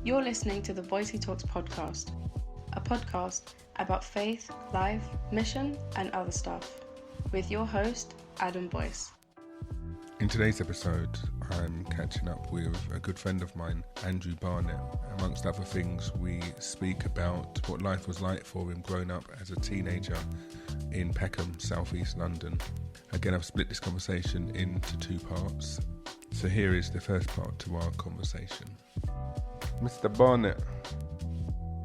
You're listening to the Boycey Talks podcast, a podcast about faith, life, mission, and other stuff, with your host, Adam Boyce. In today's episode, I'm catching up with a good friend of mine, Andrew Barnett. Amongst other things, we speak about what life was like for him growing up as a teenager in Peckham, southeast London. Again, I've split this conversation into two parts. So here is the first part to our conversation. Mr. Barnett.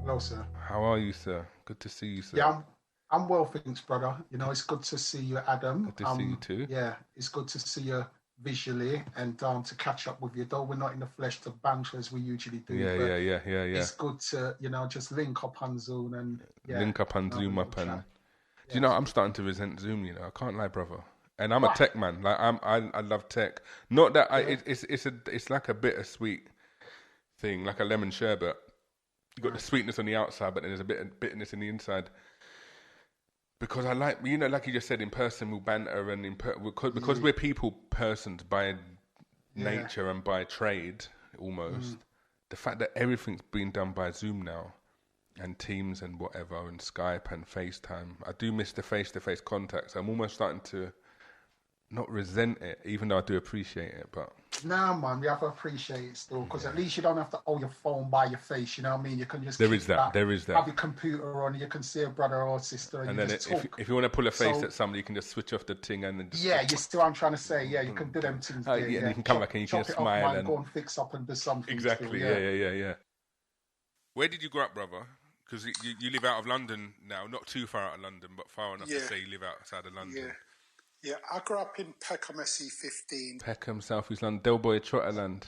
Hello, sir. How are you, sir? Good to see you, sir. Yeah, I'm well, thanks, brother. You know, it's good to see you, Adam. Good to see you too. Yeah, it's good to see you visually and to catch up with you. Though we're not in the flesh to banter as we usually do. Yeah. It's good to, just link up on Zoom and link up and Zoom up and. Do you know, I'm starting to resent Zoom. You know, I can't lie, brother. And I'm a tech man. Like I love tech. Not that it's like a bittersweet thing, like a lemon sherbet. You got the sweetness on the outside, but then there's a bit of bitterness in the inside. Because I like, like you just said, in person we'll banter, and because we're people persons by nature and by trade almost. The fact that everything's being done by Zoom now, and Teams and whatever, and Skype and FaceTime, I do miss the face-to-face contacts. I'm almost starting to not resent it, even though I do appreciate it. But nah, man, we have to appreciate it still, because at least you don't have to hold your phone by your face. You know what I mean? You can just there is that. Have your computer on. You can see a brother or sister, and then just if you want to pull a face at somebody, you can just switch off the thing and then just you see what I'm trying to say. Yeah, you can do them things. And you can come back and you can smile and go and fix up and do something. Exactly. Still, yeah. Where did you grow up, brother? Because you live out of London now, not too far out of London, but far enough to say you live outside of London. Yeah, I grew up in Peckham, SE15. Peckham, South East London, Del Boy Trotterland.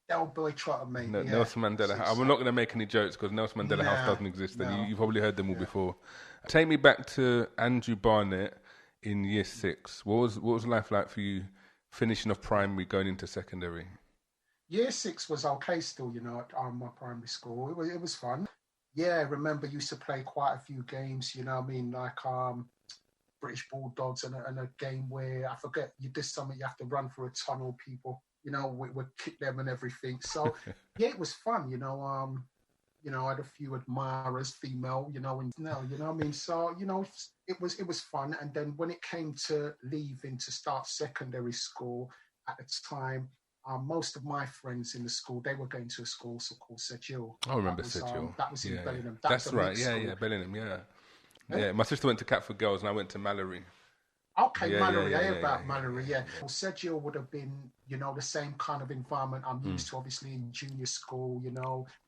Del Boy Trotter, mate. Nelson Mandela House. I'm not going to make any jokes because Nelson Mandela House doesn't exist, and you've probably heard them all before. Take me back to Andrew Barnett in year 6. What was life like for you, finishing off primary, going into secondary? Year 6 was okay still, at my primary school. It was fun. Yeah, I remember used to play quite a few games, like British Bulldogs and a game where, I forget, you did something, you have to run through a tunnel, people, would kick them and everything. So, yeah, it was fun, I had a few admirers, female, and now, you know what I mean? So, it was fun. And then when it came to leaving to start secondary school at the time, most of my friends in the school, they were going to a school called St Gill. I remember St Gill. That was in Bellingham. That's right, Bellingham, Yeah, my sister went to Catford Girls and I went to Mallory. Okay, Mallory, I heard about Mallory, Well, St Gill would have been, the same kind of environment I'm used to, obviously, in junior school,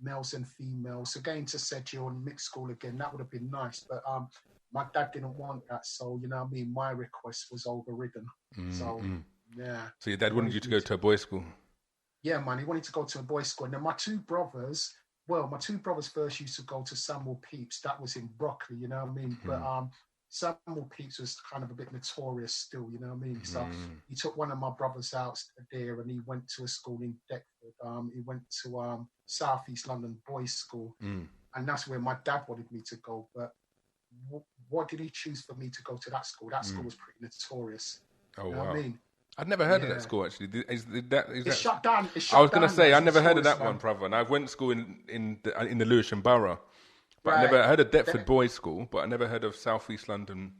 males and females. So going to St Gill and mixed school again, that would have been nice. But my dad didn't want that, so, my request was overridden. So, yeah. So your dad wanted you to go to a boys' school? Yeah, man, he wanted to go to a boys' school. And then my two brothers first used to go to Samuel Pepys. That was in Brockley, you know what I mean? But Samuel Pepys was kind of a bit notorious still, you know what I mean? So he took one of my brothers out there and he went to a school in Deptford. He went to South East London Boys' School. And that's where my dad wanted me to go. But what did he choose for me to go to that school? That school was pretty notorious. Oh, you know wow. what I mean? I'd never heard of that school, actually. Is that shut down. I was going to say, I never heard of that one, brother. And I went to school in the Lewisham Borough. But I never heard of Deptford Boys' School, but I never heard of South East London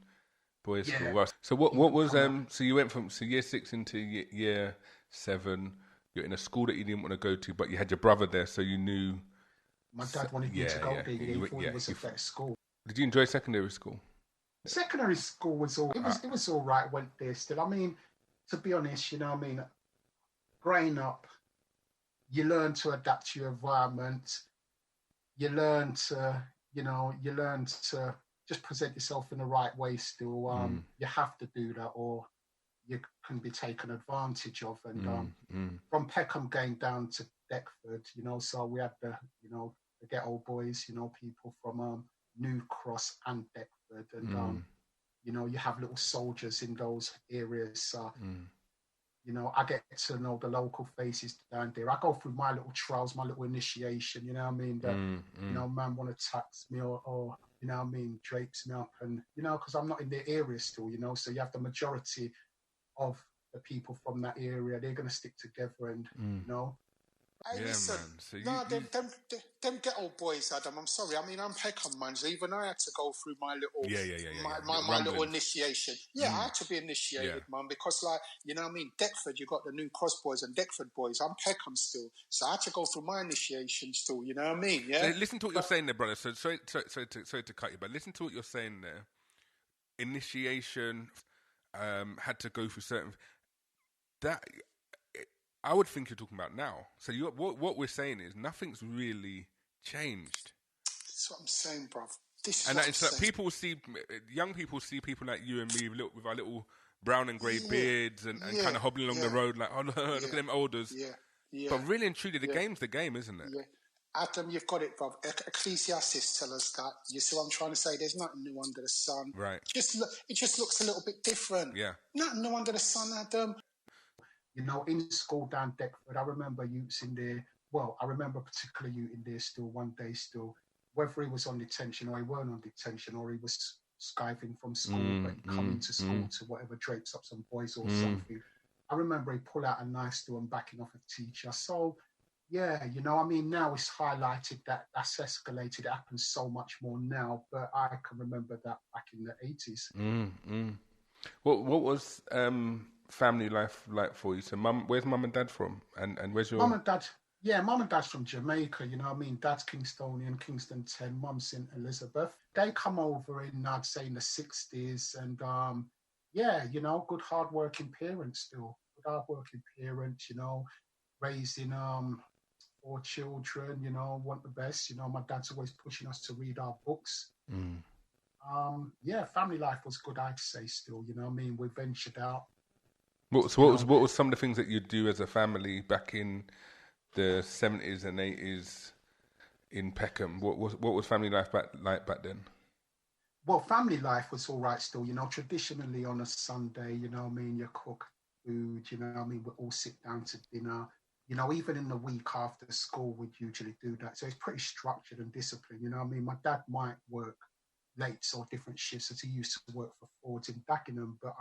Boys' School. Right. So what was, so you went from year 6 into year 7. You're in a school that you didn't want to go to, but you had your brother there, so you knew. My dad wanted me to go there. He thought it was a better school. Did you enjoy secondary school? Secondary school was all right. Went there still. I mean, to be honest, you know what I mean? Growing up, you learn to adapt to your environment. You learn to just present yourself in the right way still. You have to do that or you can be taken advantage of. And from Peckham going down to Deptford, so we had the ghetto boys, people from New Cross and Deptford. And you have little soldiers in those areas. I get to know the local faces down there. I go through my little trials, my little initiation, you know what I mean? That, man want to tax me or you know what I mean, drapes me up. And, because I'm not in the area still, so you have the majority of the people from that area, they're going to stick together and, Hey, Yeah, listen. man. So No, you them ghetto boys, Adam. I'm sorry. I mean, I'm Peckham, man. So even I had to go through my little, my little rumblings. initiation. Yeah, I had to be initiated, man, because like, you know what I mean. Deptford, you got the New Cross boys and Deptford boys. I'm Peckham still, so I had to go through my initiation still. You know what I mean? Yeah. So listen to what you're saying there, brother. So sorry to cut you, but listen to what you're saying there. Initiation, had to go through certain that. I would think you're talking about now. So what we're saying is nothing's really changed. That's what I'm saying, bruv. This is And what that I'm it's like saying. young people see people like you and me with our little brown and grey beards and kind of hobbling along the road like, oh, look at them elders. Yeah. But really and truly, the game's the game, isn't it? Yeah. Adam, you've got it, bruv. Ecclesiastes tell us that. You see what I'm trying to say? There's nothing new under the sun. Right. It just looks a little bit different. Yeah. Nothing new under the sun, Adam. You know, in school down Deptford, I remember youths in there. Well, I remember particularly you in there still one day still, whether he was on detention or he weren't on detention or he was skiving from school, but he come into school to whatever drapes up some boys or something. I remember he pull out a knife still and backing off a teacher. So, yeah, you know, I mean, now it's highlighted that that's escalated. It happens so much more now, but I can remember that back in the 80s. What was family life like for you? So, where's mum and dad from? And where's your Mum and dad? Yeah, mum and dad's from Jamaica, you know what I mean? Dad's Kingstonian, Kingston 10, mum's St. Elizabeth. They come over in, I'd say, in the 60s. And, yeah, you know, good hard-working parents still. Good hard-working parents, you know, raising 4 children, you know, want the best. You know, my dad's always pushing us to read our books. Yeah, family life was good, I'd say still, you know what I mean? We ventured out. what was some of the things that you'd do as a family back in the 70s and 80s in Peckham? What was family life like back then? Well, family life was all right still, you know, traditionally on a Sunday, you know what I mean, you cook food, you know what I mean, we all sit down to dinner. You know, even in the week after school, we'd usually do that. So it's pretty structured and disciplined, you know what I mean? My dad might work late or different shifts as he used to work for Ford in Dagenham. But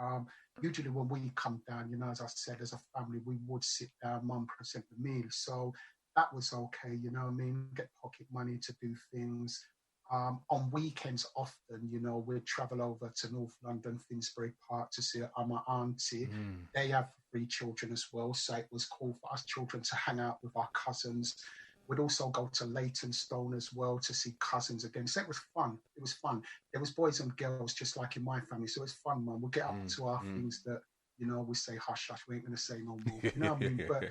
usually when we come down, you know, as I said, as a family, we would sit down, mum present the meal. So that was okay, you know what I mean? Get pocket money to do things. On weekends, often, you know, we'd travel over to North London, Finsbury Park to see my auntie. They have 3 children as well. So it was cool for us children to hang out with our cousins. We'd also go to Leytonstone as well to see cousins again. So it was fun. It was fun. There was boys and girls just like in my family. So it was fun, man. We'll get up to our things that, you know, we say hush, hush. We ain't going to say no more. You know what I mean? But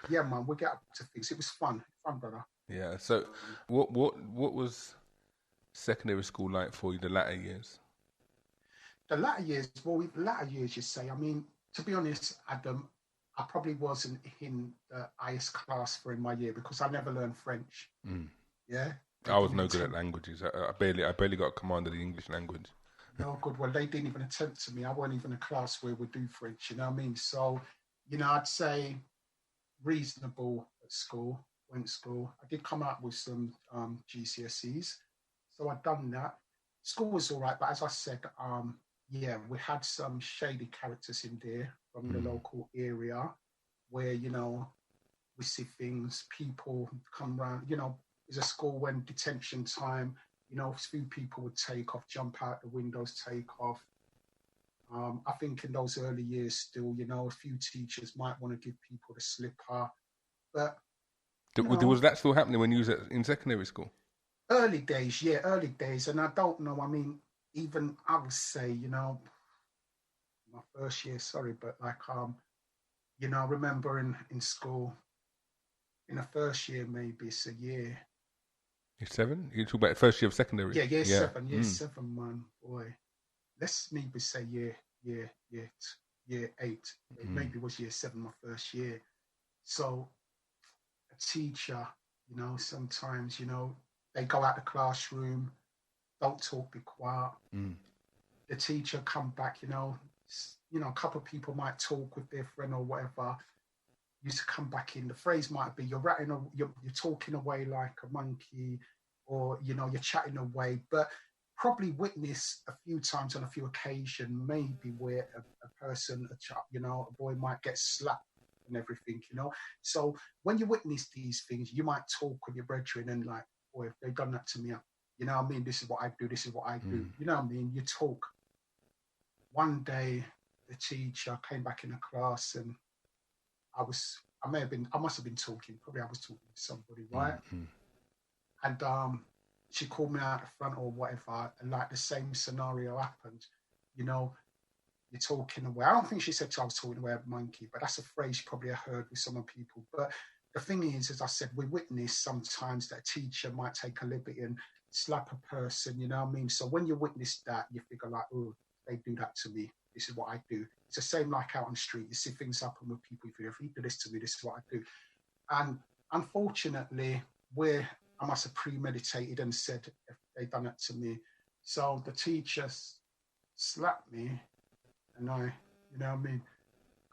yeah, man, we'll get up to things. It was fun. Fun, brother. Yeah. So what was secondary school like for you, the latter years? The latter years, you say. I mean, to be honest, Adam, I probably wasn't in the highest class for in my year because I never learned French. Yeah. I was no good at languages. I barely got a command of the English language. No good. Well, they didn't even attempt to me. I wasn't even a class where we do French, you know what I mean? So, you know, I'd say reasonable at school, went to school. I did come out with some GCSEs. So I'd done that. School was all right, but as I said, yeah, we had some shady characters in there from the local area where, you know, we see things, people come around, you know, it's a school when detention time, you know, a few people would take off, jump out the windows, take off. I think in those early years still, you know, a few teachers might want to give people the slipper. But was that still happening when you was in secondary school? Early days, yeah, early days. And I don't know, I mean, even I would say, you know, my first year, sorry, but like, you know, I remember in school, in the first year, maybe it's a year. Year 7? You talk about first year of secondary? Yeah, year 7, year 7, man, boy. Let's maybe say year 8. Maybe it was year 7, my first year. So a teacher, you know, sometimes, you know, they go out the classroom, don't talk, be quiet. The teacher come back, you know, a couple of people might talk with their friend or whatever. Used to come back in. The phrase might be you're talking away like a monkey, or you know, you're chatting away. But probably witnessed a few times on a few occasions, maybe where a person, a boy might get slapped and everything, you know. So when you witness these things, you might talk with your brethren and like, boy, if they've done that to me, you know what I mean? This is what I do. This is what I do. You know what I mean? You talk. One day, the teacher came back in the class and I must have been talking. Probably I was talking to somebody, right? And she called me out the front or whatever, and like the same scenario happened. You know, you're talking away. I don't think she said I was talking away a monkey, but that's a phrase probably I heard with some people. But the thing is, as I said, we witness sometimes that a teacher might take a liberty and slap a person, you know what I mean? So when you witness that, you figure like, oh, they do that to me. This is what I do. It's the same like out on the street. You see things happen with people. If you do this to me, this is what I do. And unfortunately, I must have premeditated and said if they done it to me. So the teacher slapped me, and you know what I mean,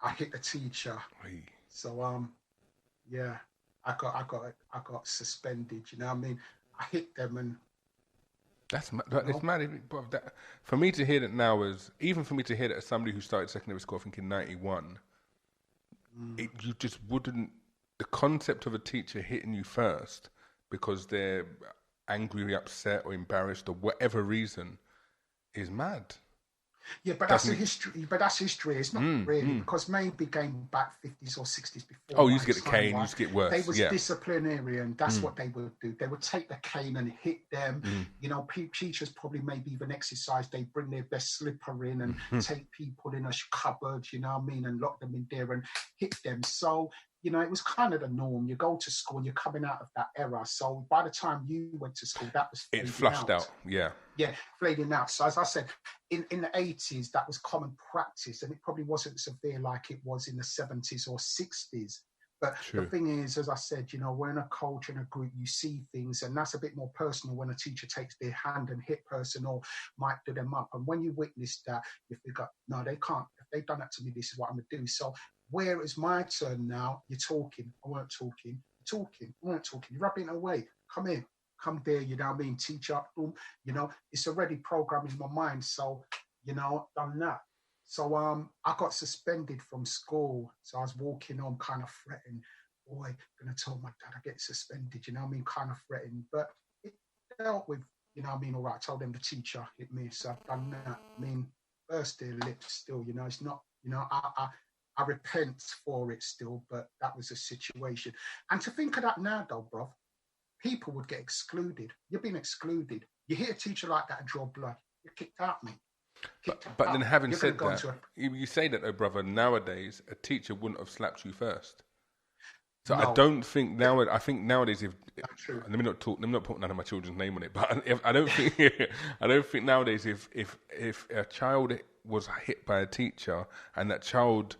I hit the teacher. So yeah, I got suspended. You know what I mean? I hit them and. It's mad. But for me to hear that now is, even for me to hear that as somebody who started secondary school, I think in 91, you just wouldn't, the concept of a teacher hitting you first because they're angry, upset or embarrassed or whatever reason is mad. Yeah, but that's history. But that's history. It's not really because maybe going back 50s or 60s before. Oh, you used to get the cane. You used to get worse. They was disciplinarian. That's what they would do. They would take the cane and hit them. You know, teachers probably maybe even exercise. They bring their best slipper in and take people in a cupboard. You know what I mean, and lock them in there and hit them. So. You know, it was kind of the norm. You go to school and you're coming out of that era. So by the time you went to school, that was flushed out. Yeah. Yeah, fading out. So as I said, in the 80s, that was common practice. And it probably wasn't severe like it was in the 70s or 60s. But the thing is, as I said, you know, we're in a culture, in a group, you see things. And that's a bit more personal when a teacher takes their hand and hit person or might do them up. And when you witness that, you figure, no, they can't. If they've done that to me, this is what I'm going to do. So where it's my turn now, you're talking. I weren't talking. You're talking. I weren't talking. You're rubbing it away. Come in. Come there. You know what I mean? Teach up. Boom. You know, it's already programmed in my mind. So, you know, done that. So I got suspended from school. So I was walking home kind of threatened. Boy, going to tell my dad I get suspended. You know what I mean? Kind of threatened. But it dealt with, you know what I mean? All right, I told them the teacher hit me. So I've done that. I mean, burst their lips still. You know, it's not, you know, I repent for it still, but that was a situation. And to think of that now, though, bro, people would get excluded. You're being excluded. You hear a teacher like that and draw blood. You're kicked out, mate. But then having said that, you say that, though, brother, nowadays, a teacher wouldn't have slapped you first. So no. I don't think now. I think nowadays, let me not put none of my children's name on it, but I don't think nowadays if a child was hit by a teacher and that child,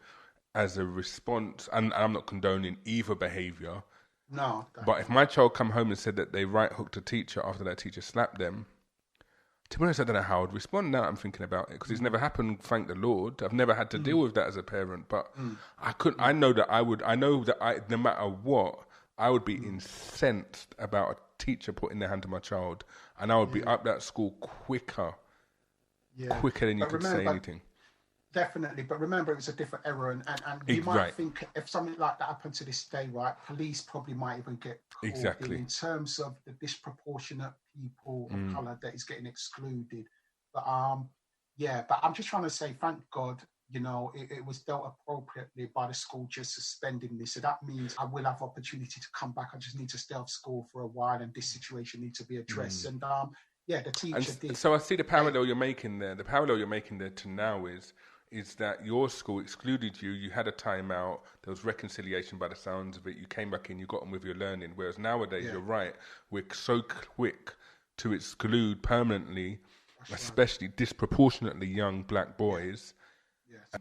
as a response, and I'm not condoning either behaviour. No. But if my child come home and said that they right hooked a teacher after that teacher slapped them, to be honest, I don't know how I'd respond now. I'm thinking about it because it's never happened. Thank the Lord. I've never had to deal with that as a parent, but I couldn't. I know that no matter what, I would be incensed about a teacher putting their hand to my child, and I would be up that school quicker than you could say anything. Definitely, but remember it was a different era, and you might think if something like that happened to this day, right? Police probably might even get called in terms of the disproportionate people of colour that is getting excluded. But but I'm just trying to say, thank God, you know, it was dealt appropriately by the school just suspending me. So that means I will have opportunity to come back. I just need to stay off school for a while, and this situation needs to be addressed. And the teacher did. So I see the parallel you're making there. The parallel you're making there to now is that your school excluded you, you had a timeout, there was reconciliation by the sounds of it, you came back in, you got on with your learning, whereas nowadays, you're right, we're so quick to exclude permanently, especially disproportionately young black boys. Yes.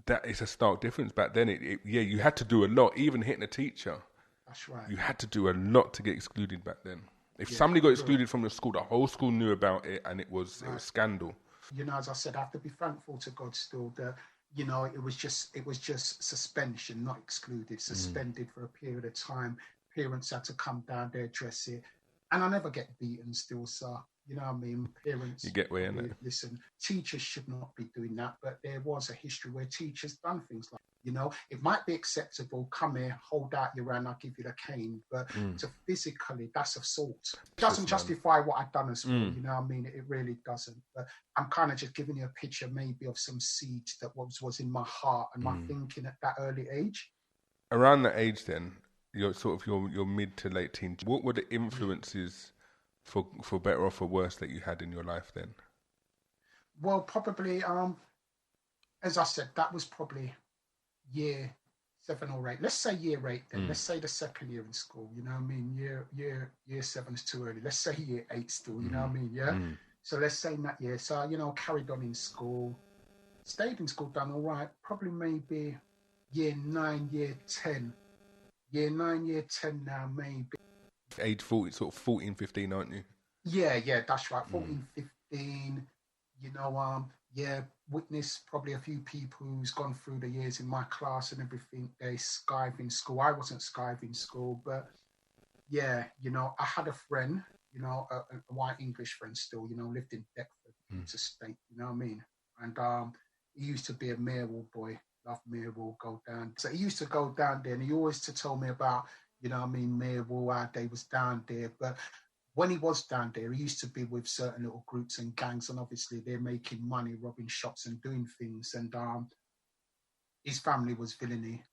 That is a stark difference. Back then, you had to do a lot, even hitting a teacher. That's right. You had to do a lot to get excluded back then. If somebody got excluded from the school, the whole school knew about it, and it was scandal. You know, as I said, I have to be thankful to God still that, you know, it was just suspension, not excluded, suspended for a period of time. Parents had to come down there, address it. And I never get beaten still, so, You know what I mean? Parents, You get where, innit? listen, teachers should not be doing that, but there was a history where teachers done things like, it might be acceptable, come here, hold out your hand, I'll give you the cane, but to physically, that's assault. It doesn't justify what I've done as well, you know what I mean? It really doesn't. But I'm kind of just giving you a picture maybe of some seeds that was in my heart and my thinking at that early age. Around that age then, your mid to late teens, what were the influences for better or for worse that you had in your life then? Well, probably, as I said, that was probably year 7 or 8. Let's say year 8 then. Let's say the second year in school, you know what I mean? Year 7 is too early. Let's say year 8 still, you know what I mean? Yeah. So let's say in that year. So, carried on in school, stayed in school, done all right. Probably maybe year 9, year 10. Year 9, year 10 now, maybe. Age 40, sort of 14, 15, aren't you? Yeah, that's right. 14, 15, witnessed probably a few people who's gone through the years in my class and everything. They skiving school. I wasn't skiving school, but yeah, I had a friend, a white English friend still, lived in Deptford, interstate, you know what I mean? And he used to be a Millwall boy, loved Millwall, go down. So he used to go down there and he always to tell me about, Millwall, how they was down there. But when he was down there, he used to be with certain little groups and gangs, and obviously they're making money, robbing shops and doing things. And his family was villainy.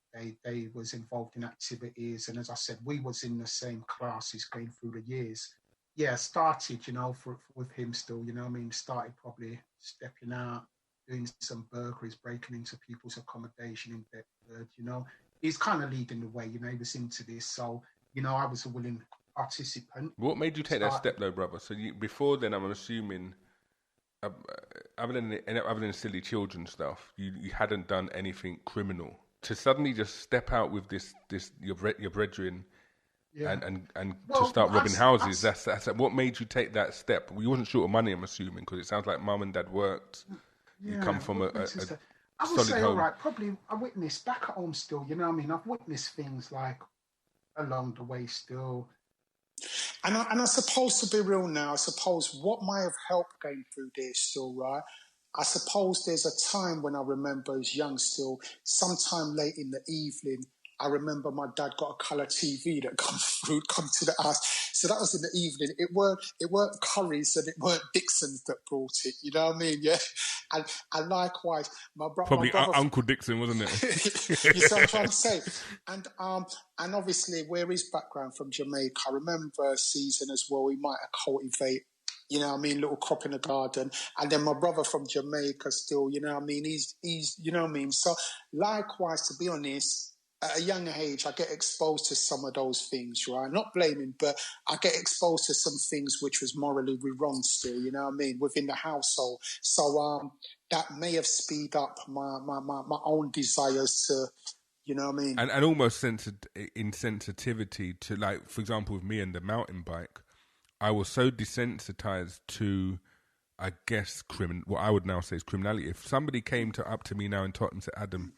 They was involved in activities. And as I said, we was in the same classes going through the years. Yeah, started, with him still, started probably stepping out, doing some burglaries, breaking into people's accommodation in Deptford, He's kind of leading the way, he was into this. So, I was a willing participant. What made you take that step though, brother? So before then, I'm assuming, other than silly children stuff, you hadn't done anything criminal. To suddenly just step out with this your brethren, and to start robbing houses. That's what made you take that step. You wasn't short of money, I'm assuming, because it sounds like mum and dad worked. You come from a I would say, all right, probably I witnessed back at home still, I've witnessed things like along the way still. And I suppose, to be real now, I suppose what might have helped going through this still, right? I suppose there's a time when I remember as young still, sometime late in the evening, I remember my dad got a colour TV that come to the house. So that was in the evening. It weren't Curry's and it weren't Dixon's that brought it. You know what I mean? Yeah. And likewise, my brother. Probably Uncle Dixon, wasn't it? You see what I'm trying to say? And obviously, where his background from Jamaica, I remember a season as well. We might have cultivate. You know what I mean, little crop in the garden. And then my brother from Jamaica still, you know what I mean, he's you know what I mean. So likewise, to be honest, at a young age, I get exposed to some of those things, right? Not blaming, but I get exposed to some things which was morally wrong still, you know what I mean, within the household. So that may have speed up my own desires to, you know what I mean? And almost insensitivity to, like, for example, with me and the mountain bike, I was so desensitized to, I guess, what I would now say is criminality. If somebody came up to me now in Tottenham and said, Adam,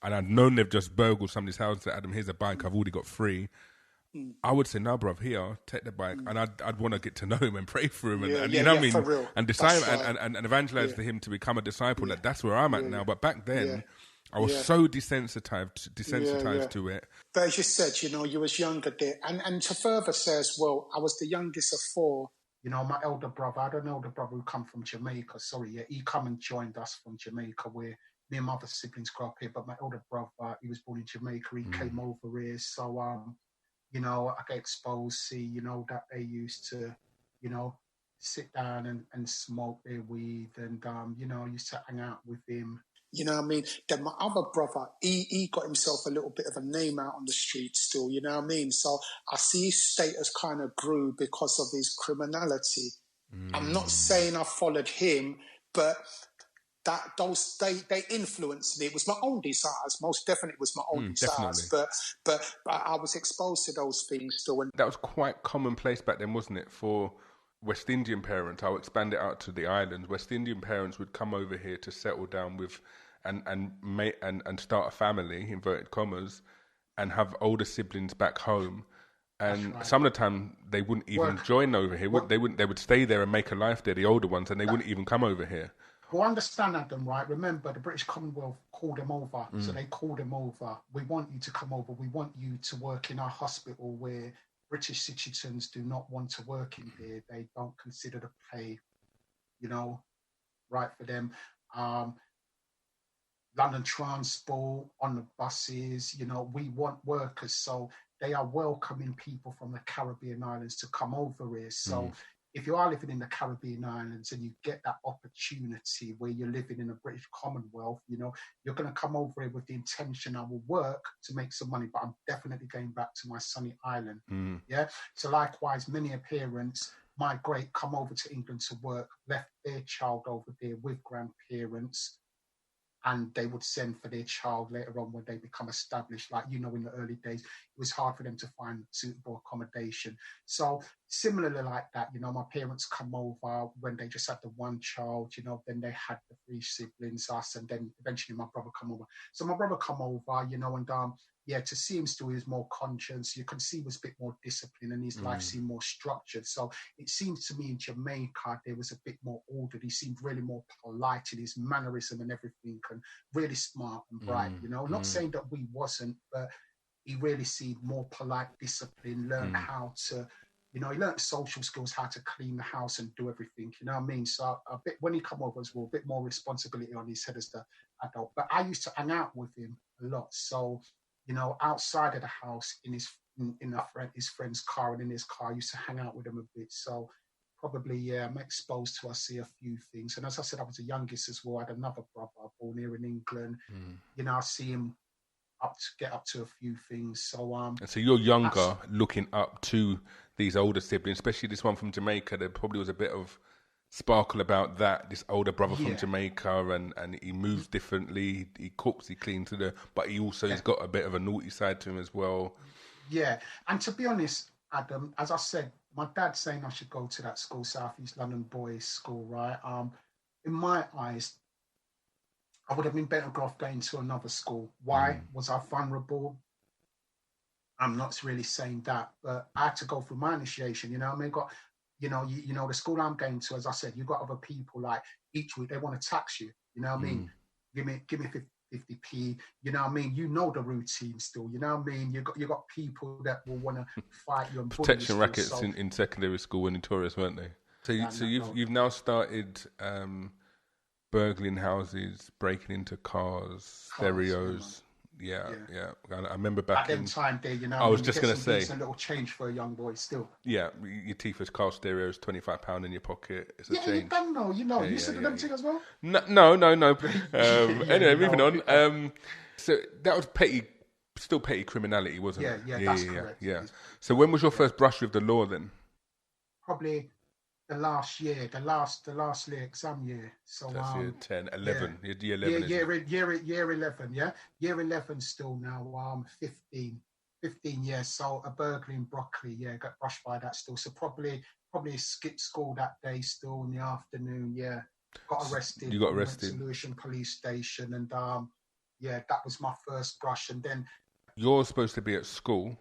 and I'd known they've just burgled somebody's house and said, Adam, here's a bike, I've already got 3. I would say, no, bruv, here, take the bike. And I'd want to get to know him and pray for him and you know what I mean? For real. And decide and evangelize to him to become a disciple. Like, that's where I'm at now. But back then, I was so desensitized to it. But as you said, you was younger there. And to further say as well, I was the youngest of 4. My elder brother, I had an elder brother who come from Jamaica. He come and joined us from Jamaica, where me and my other siblings grew up here. But my elder brother, he was born in Jamaica. He came over here. So, I get exposed, see, that they used to, sit down and smoke their weed. And, I used to hang out with him. You know what I mean? Then my other brother, he got himself a little bit of a name out on the street still, you know what I mean? So I see his status kind of grew because of his criminality. I'm not saying I followed him, but they influenced me. It was my own desires. Most definitely was my own desires. But I was exposed to those things still. And that was quite commonplace back then, wasn't it? For West Indian parents, I'll expand it out to the islands. West Indian parents would come over here to settle down with and start a family, inverted commas, and have older siblings back home. And right. some of the time they wouldn't even join over here. They would stay there and make a life there, the older ones, and they wouldn't even come over here. Well, understand, Adam, right? Remember, the British Commonwealth called them over. So they called them over. We want you to come over. We want you to work in our hospital where British citizens do not want to work in here. They don't consider the pay, right for them. London Transport, on the buses, we want workers. So they are welcoming people from the Caribbean islands to come over here. So if you are living in the Caribbean islands and you get that opportunity where you're living in the British Commonwealth, you're going to come over here with the intention, I will work to make some money, but I'm definitely going back to my sunny island. Yeah. So likewise, many parents migrate, come over to England to work, left their child over there with grandparents, and they would send for their child later on when they become established. Like, in the early days, it was hard for them to find suitable accommodation. So similarly like that, my parents come over when they just had the one child, then they had the 3 siblings, us, and then eventually my brother come over. So my brother come over, and to see him still, he was more conscious. You can see he was a bit more disciplined and his life seemed more structured. So it seems to me in Jamaica, there was a bit more ordered. He seemed really more polite in his mannerism and everything, and really smart and bright, Not saying that we wasn't, but he really seemed more polite, disciplined, learned how to, he learned social skills, how to clean the house and do everything, you know what I mean? So a bit, when he come over as well, a bit more responsibility on his head as the adult. But I used to hang out with him a lot. So, outside of the house, in his friend's car and in his car, I used to hang out with him a bit. So probably, I'm exposed to, I see a few things. And as I said, I was the youngest as well. I had another brother born here in England. I see him get up to a few things. So and so you're younger, looking up to these older siblings, especially this one from Jamaica. There probably was a bit of sparkle about that. This older brother from Jamaica, and he moves differently. He cooks, he cleans, but he also has got a bit of a naughty side to him as well. Yeah, and to be honest, Adam, as I said, my dad's saying I should go to that school, South East London Boys School, right? In my eyes, I would have been better off going to another school. Why? Was I vulnerable? I'm not really saying that, but I had to go through my initiation. I mean, got, the school I'm going to, as I said, you've got other people like each week they want to tax you. You know what I mean? Give me 50p. You know what I mean? You know the routine still. You know what I mean? You got people that will want to fight you and protection rackets in secondary school were notorious, weren't they? So you've now started burgling houses, breaking into cars, stereos. Yeah. I remember back at them time there, I was just going to say, a little change for a young boy still. Yeah, your Tifa's car stereos, £25 in your pocket. It's a change. You don't know, you said them things as well. No. Anyway, moving on. So that was still petty criminality, wasn't it? Yeah, that's correct. Yeah. So when was your first brush with the law then? Probably the last year, the last year exam year. So that's year 10, 11, year 11. Year 11, yeah. Year 11 still now, 15 years. So a burglary in Broccoli, got brushed by that still. So probably skipped school that day still in the afternoon, Got arrested. You got arrested? Went to Lewisham police station, and that was my first brush. And then you're supposed to be at school.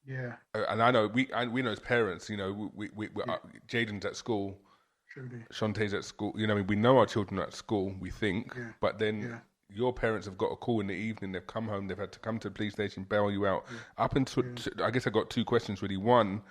Yeah, and I know we know as parents, we Jaden's at school, truly. Shantae's at school. We know our children are at school. We think, but then your parents have got a call in the evening. They've come home. They've had to come to the police station, bail you out. Up until I guess I got 2 questions really. One,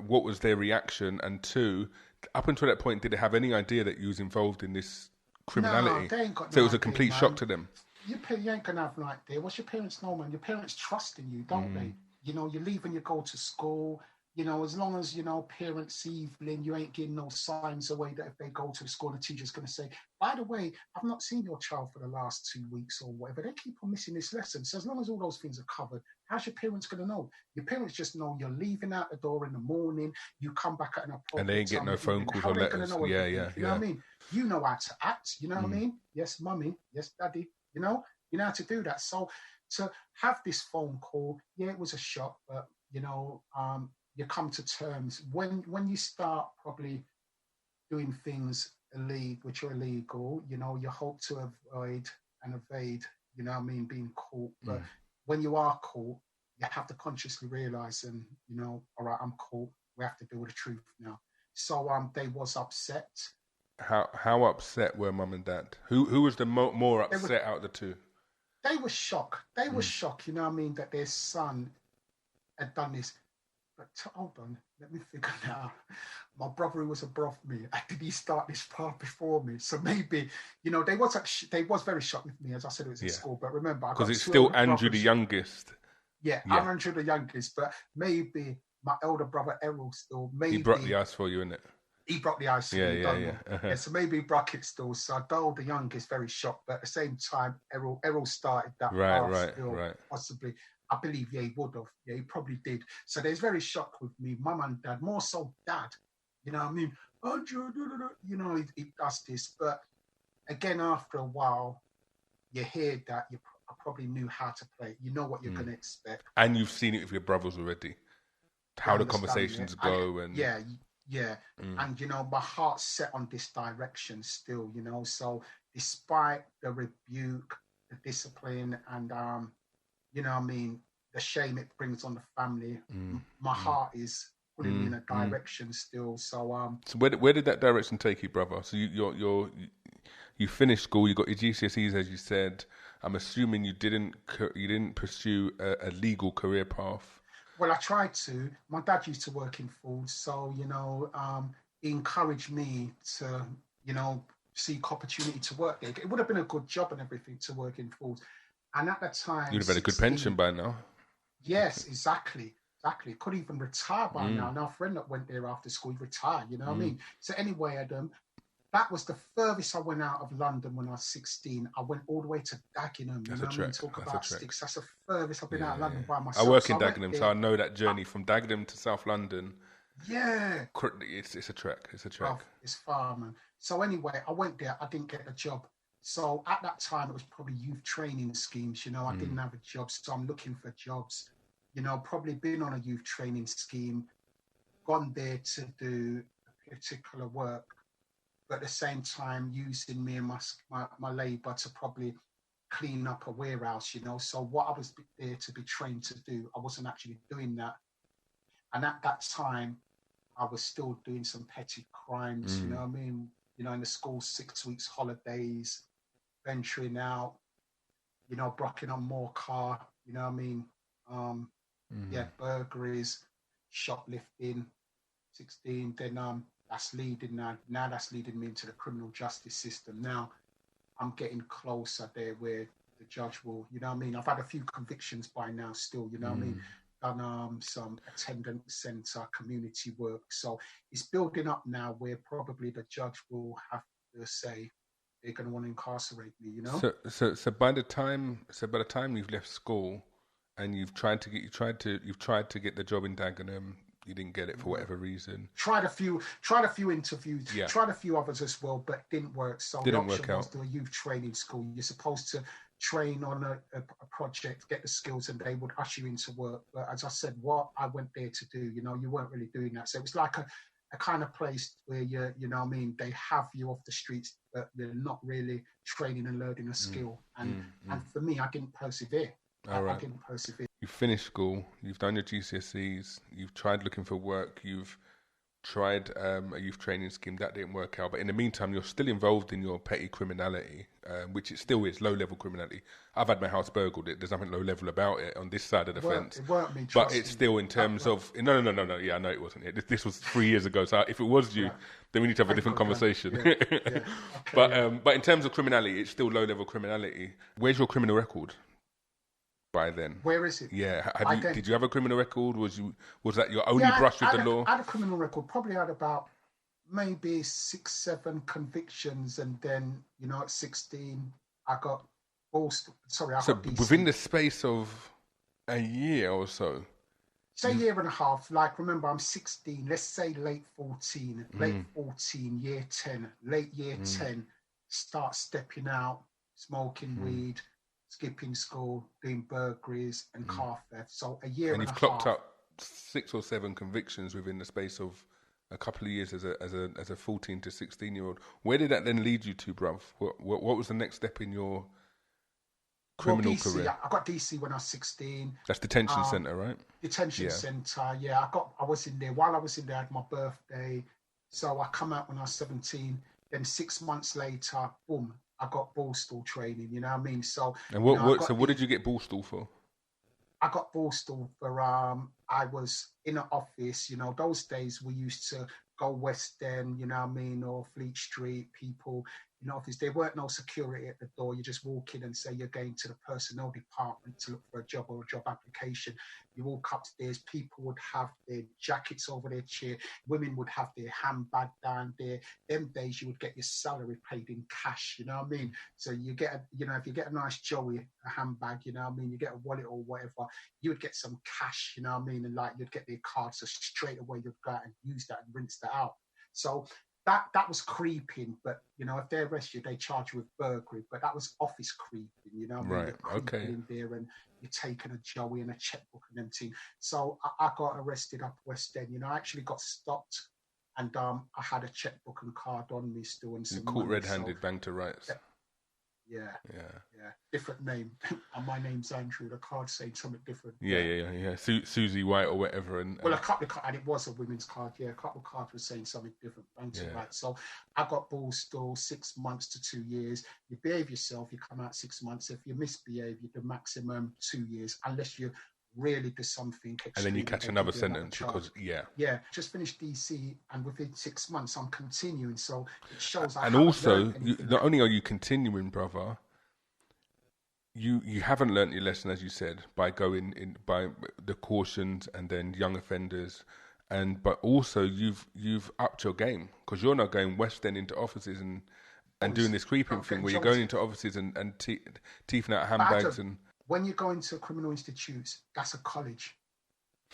what was their reaction, and 2, up until that point, did they have any idea that you was involved in this criminality? No, they ain't got so it was a complete shock to them. You ain't gonna have no idea. What's your parents know, man? Your parents trust in you, don't they? You leave and you go to school, as long as, parents evening, you ain't getting no signs away that if they go to school, the teacher's going to say, by the way, I've not seen your child for the last 2 weeks or whatever. They keep on missing this lesson. So as long as all those things are covered, how's your parents going to know? Your parents just know you're leaving out the door in the morning, you come back at an appropriate time. And they ain't getting no phone calls or letters. Yeah. You know what I mean? You know how to act, you know what I mean? Yes, mummy. Yes, daddy. You know how to do that. So to have this phone call, it was a shock, but you come to terms when you start probably doing things which are illegal. You hope to avoid and evade. Being caught. But when you are caught, you have to consciously realize, and all right, I'm caught. We have to deal with the truth now. So they was upset. How upset were mum and dad? Who was the more upset out of the two? They were shocked. They were shocked. You know what I mean? That their son had done this. But hold on, let me figure now. My brother who was above me, did he start this path before me? So maybe, they was very shocked with me. As I said, it was in school. But remember, because it's still Andrew the youngest. Yeah, I'm Andrew the youngest. But maybe my elder brother Errol still. Maybe he broke the ice for you, innit? He broke the ice for me. Yeah. Yeah, so maybe he broke it still. So though the youngest very shocked, but at the same time, Errol started that right. Possibly. I believe, he would have. Yeah, he probably did. So there's very shocked with me, mum and dad, more so dad. You know what I mean? He does this. But again, after a while, you hear that I probably knew how to play. You know what you're going to expect. And you've seen it with your brothers already. How the conversations go. Yeah. And, my heart's set on this direction still, So despite the rebuke, the discipline, and, the shame it brings on the family, my heart is pulling me in a direction still. So where did that direction take you, brother? So you finished school, you got your GCSEs, as you said. I'm assuming you didn't pursue a legal career path. Well, I tried to. My dad used to work in foods, so he encouraged me to seek opportunity to work there. It would have been a good job and everything to work in foods. And at that time, you'd have had a good pension by now. Yes, exactly. Could even retire by now. Now, a friend that went there after school, he retired. You know what I mean? So anyway, Adam, that was the furthest I went out of London when I was 16. I went all the way to Dagenham. That's a trek. Talk about sticks. That's the furthest I've been out of London by myself. I work in Dagenham, so I know that journey from Dagenham to South London. Yeah. It's a trek. Oh, it's far, man. So anyway, I went there. I didn't get a job. So at that time, it was probably youth training schemes. I didn't have a job, so I'm looking for jobs. Probably been on a youth training scheme, gone there to do a particular work, but at the same time using me and my labour to probably clean up a warehouse. So what I was there to be trained to do, I wasn't actually doing that. And at that time, I was still doing some petty crimes. You know what I mean? In the school 6 weeks holidays, venturing out, blocking on more car, you know what I mean? Burglaries, shoplifting, 16, then that's leading that's leading me into the criminal justice system. Now I'm getting closer there where the judge will, you know what I mean? I've had a few convictions by now still, you know what I mean? Done some attendance centre, community work. So it's building up now where probably the judge will have to say they're going to want to incarcerate me, So by the time you've left school and you've tried to get the job in Dagenham, you didn't get it for whatever reason. Tried a few interviews, tried a few others as well, but didn't work. So the option was to a youth training school. You're supposed to train on a project, get the skills, and they would usher you into work. But as I said, what I went there to do, you weren't really doing that. So it was like a kind of place where you know what I mean, they have you off the streets, but you're not really training and learning a skill. And for me, I didn't persevere. I didn't persevere. You finished school, you've done your GCSEs, you've tried looking for work, you've tried a youth training scheme, that didn't work out. But in the meantime, you're still involved in your petty criminality, which it still is, low-level criminality. I've had my house burgled. There's nothing low-level about it on this side of the fence. It weren't me, but it's still in terms of... No. Yeah, I know it wasn't it. This was 3 years ago. So if it was you, then we need to have a different conversation. Okay, but in terms of criminality, it's still low-level criminality. Where's your criminal record? By then, where is it? Yeah, did you have a criminal record? Was that your only brush with the law? I had a criminal record. Probably had about maybe 6-7 convictions, and then at 16 I got within the space of a year or so. Say a year and a half. Like, remember, I'm 16. Let's say late 14, year 10, late year 10. Start stepping out, smoking weed, skipping school, doing burglaries and car theft. So a year and a half. And you've clocked up 6 or 7 convictions within the space of a couple of years as a 14 to 16-year-old. Where did that then lead you to, bruv? What was the next step in your criminal DC, career? I got DC when I was 16. That's detention centre, right? Detention centre, yeah. I was in there. While I was in there, I had my birthday. So I come out when I was 17. Then 6 months later, boom, I got ball stall training, you know what I mean? So, and what did you get ball stall for? I got ball stall for, I was in an office, you know, those days we used to go West End, you know what I mean, or Fleet Street, people, you know, office. There weren't no security at the door. You just walk in and say you're going to the personnel department to look for a job or a job application. You walk upstairs, people would have their jackets over their chair, women would have their handbag down there. Them days you would get your salary paid in cash, you know what I mean? So you get, if you get a nice Joey, a handbag, you know what I mean, you get a wallet or whatever, you would get some cash, you know what I mean? And like you'd get their card, so straight away you'd go out and use that and rinse that out. So that was creeping, but you know, if they arrest you, they charge you with burglary. But that was office creeping, you know. Right. You're creeping in there, and you're taking a Joey and a checkbook and everything. So I got arrested up West End. You know, I actually got stopped, and I had a checkbook and card on me still, and some caught money, red-handed, bang to rights. Yeah. Different name. And my name's Andrew. The card saying something different. Yeah. Susie White or whatever. And well, a couple of cards, and it was a women's card. Yeah, a couple of cards were saying something different. Right. So I got ball stall 6 months to 2 years. You behave yourself, you come out 6 months. If you misbehave, you do maximum 2 years, unless you really do something extreme. And then you catch another sentence because just finished DC, and within 6 months I'm continuing, so it shows and also not only are you continuing, brother, you haven't learnt your lesson, as you said, by going in by the cautions and then young offenders, but also you've upped your game, because you're not going West End into offices and doing this creeping thing where you're going into offices and teething out handbags. And when you go into criminal institutes, that's a college.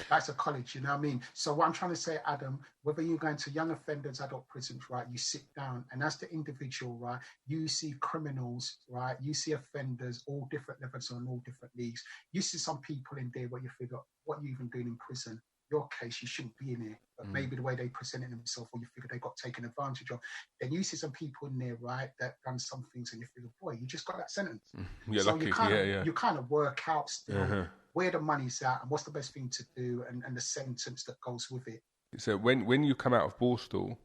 That's a college, you know what I mean? So what I'm trying to say, Adam, whether you're going to young offenders, adult prisons, right, you sit down, and as the individual, right, you see criminals, right, you see offenders, all different levels and all different leagues. You see some people in there where you figure, what are you even doing in prison? Your case, you shouldn't be in here. But maybe the way they presented themselves, or you figure they got taken advantage of. Then you see some people in there, right, that done some things, and you figure, boy, you just got that sentence. You're so lucky. You kind of work out still where the money's at and what's the best thing to do, and the sentence that goes with it. So when you come out of Borstal,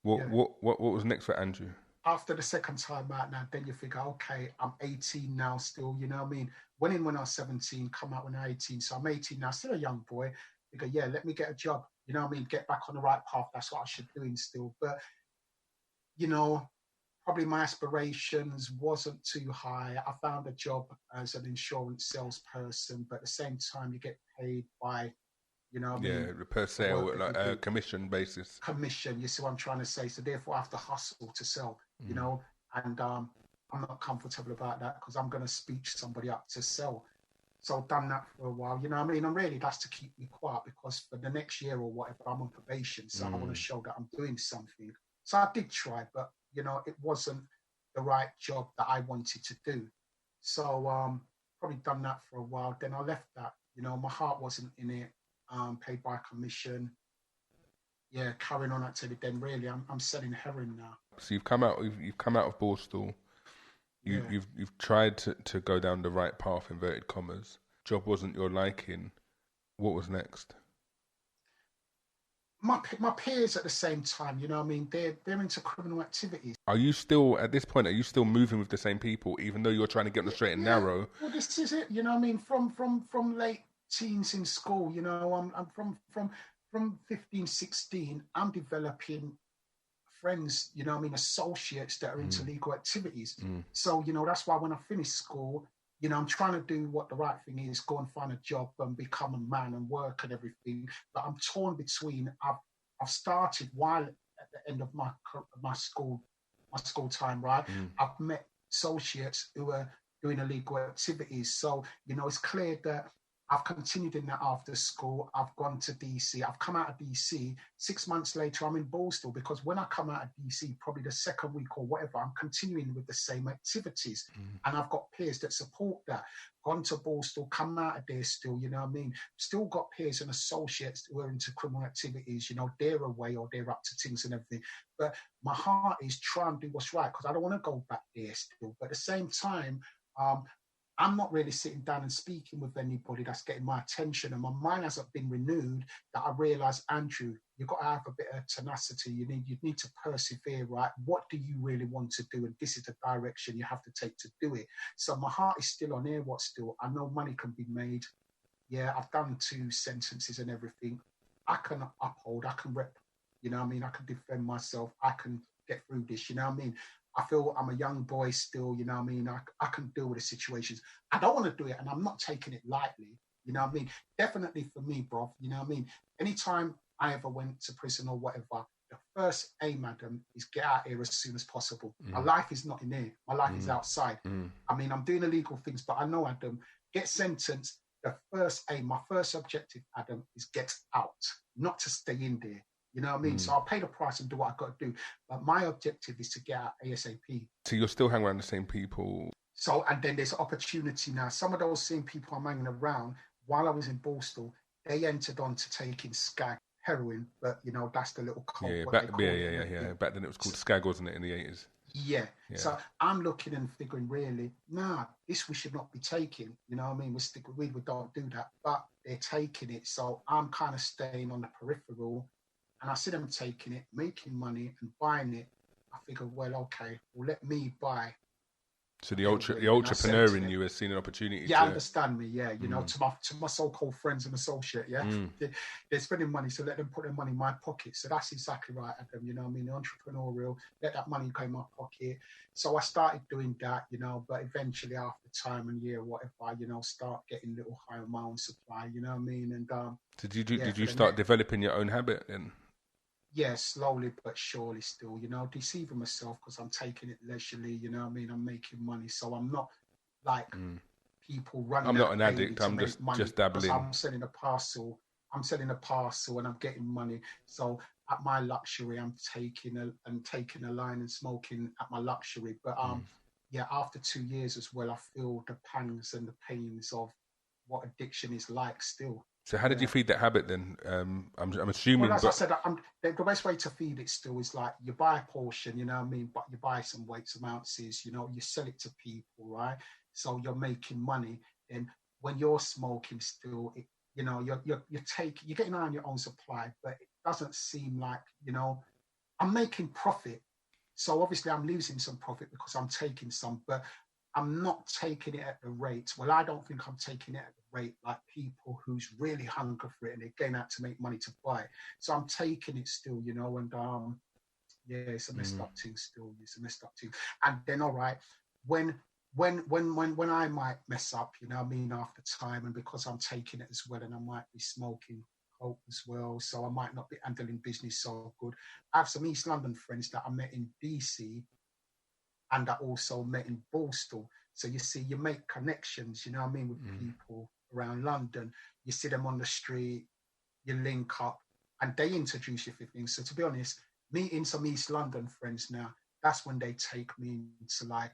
what was next for Andrew? After the second time out now, then you figure, okay, I'm 18 now still, you know what I mean? Went in when I was 17, come out when I was 18, so I'm 18 now, still a young boy. You go, yeah, let me get a job, you know what I mean? Get back on the right path, that's what I should be doing still. But, you know, probably my aspirations wasn't too high. I found a job as an insurance salesperson, but at the same time, you get paid by, you know what I mean? Yeah, per sale, like a commission basis. Commission, you see what I'm trying to say? So therefore, I have to hustle to sell, you know? And I'm not comfortable about that, because I'm going to speech somebody up to sell. So I've done that for a while, you know what I mean? And really, that's to keep me quiet, because for the next year or whatever, I'm on probation. So I want to show that I'm doing something. So I did try, but, you know, it wasn't the right job that I wanted to do. So probably done that for a while. Then I left that, you know, my heart wasn't in it, paid by commission. Yeah, carrying on activity. Then really, I'm selling heroin now. So you've come out of Borstal. You've tried to go down the right path, inverted commas. Job wasn't your liking. What was next? My peers at the same time, you know what I mean? They're into criminal activities. Are you still, at this point, moving with the same people, even though you're trying to get on the straight and narrow? Well, this is it, you know what I mean? From late teens in school, you know, I'm from 15, 16, I'm developing friends, you know what I mean, associates that are into legal activities. So, you know, that's why when I finished school, you know, I'm trying to do what the right thing is, go and find a job and become a man and work and everything. But I'm torn between, I've started while at the end of my school time, right? I've met associates who are doing illegal activities. So, you know, it's clear that I've continued in that after school. I've gone to DC. I've come out of DC. 6 months later, I'm in Borstal, because when I come out of DC, probably the second week or whatever, I'm continuing with the same activities. And I've got peers that support that. Gone to Borstal, come out of there still, you know what I mean? Still got peers and associates who are into criminal activities, you know, they're away or they're up to things and everything. But my heart is trying to do what's right, because I don't want to go back there still. But at the same time, I'm not really sitting down and speaking with anybody that's getting my attention, and my mind hasn't been renewed, that I realise, Andrew, you've got to have a bit of tenacity. You need to persevere, right? What do you really want to do? And this is the direction you have to take to do it. So my heart is still on Airwatt still. I know money can be made. Yeah, I've done 2 sentences and everything. I can uphold, I can rep, you know what I mean? I can defend myself. I can get through this, you know what I mean? I feel I'm a young boy still, you know what I mean? I can deal with the situations. I don't want to do it, and I'm not taking it lightly, you know what I mean? Definitely for me, bro, you know what I mean? Anytime I ever went to prison or whatever, the first aim, Adam, is get out here as soon as possible. My life is not in here. My life is outside. I mean, I'm doing illegal things, but I know, Adam, get sentenced. The first aim, my first objective, Adam, is get out, not to stay in there. You know what I mean? So I'll pay the price and do what I've got to do. But my objective is to get out ASAP. So you're still hanging around the same people? So, and then there's opportunity now. Some of those same people I'm hanging around, while I was in Borstal, they entered on to taking skag, heroin, but, you know, that's the little cult. Yeah, back then it was called skag, wasn't it, in the 80s? Yeah. So I'm looking and figuring, really, this we should not be taking. You know what I mean? We stick with weed, we don't do that. But they're taking it. So I'm kind of staying on the peripheral. And I see them taking it, making money and buying it. I figured, well, okay, well, let me buy. So the entrepreneur in you has seen an opportunity. Yeah, understand me. Yeah, you know, to my so-called friends and associate. Yeah, they're spending money, so let them put their money in my pocket. So that's exactly right, Adam. You know, what I mean, the entrepreneurial, let that money go in my pocket. So I started doing that, you know, but eventually after time and year, whatever, you know, start getting a little higher on my own supply. You know what I mean? And did you start developing your own habit then? Yeah, slowly but surely still, you know, deceiving myself because I'm taking it leisurely, you know what I mean? I'm making money. So I'm not like people running. I'm not an addict. I'm just dabbling. I'm selling a parcel and I'm getting money. So at my luxury, I'm taking a line and smoking at my luxury. But after 2 years as well, I feel the pangs and the pains of what addiction is like still. So how did you feed that habit then? I'm assuming. Well, as I said, the best way to feed it still is like you buy a portion, you know what I mean? But you buy some weights, some ounces, you know, you sell it to people, right? So you're making money. And when you're smoking still, you know, you're getting on your own supply, but it doesn't seem like, you know, I'm making profit. So obviously I'm losing some profit because I'm taking some, but I'm not taking it at the rate. Well, I don't think I'm taking it at the rate like people who's really hungry for it and they're going out to make money to buy. So I'm taking it still, you know, and it's a messed up thing still. It's a messed up thing. And then, all right, when I might mess up, you know what I mean, after time, and because I'm taking it as well, and I might be smoking coke as well, so I might not be handling business so good. I have some East London friends that I met in DC, and I also met in Borstal. So you see, you make connections, you know what I mean, with people around London. You see them on the street, you link up, and they introduce you to things. So to be honest, meeting some East London friends now, that's when they take me into like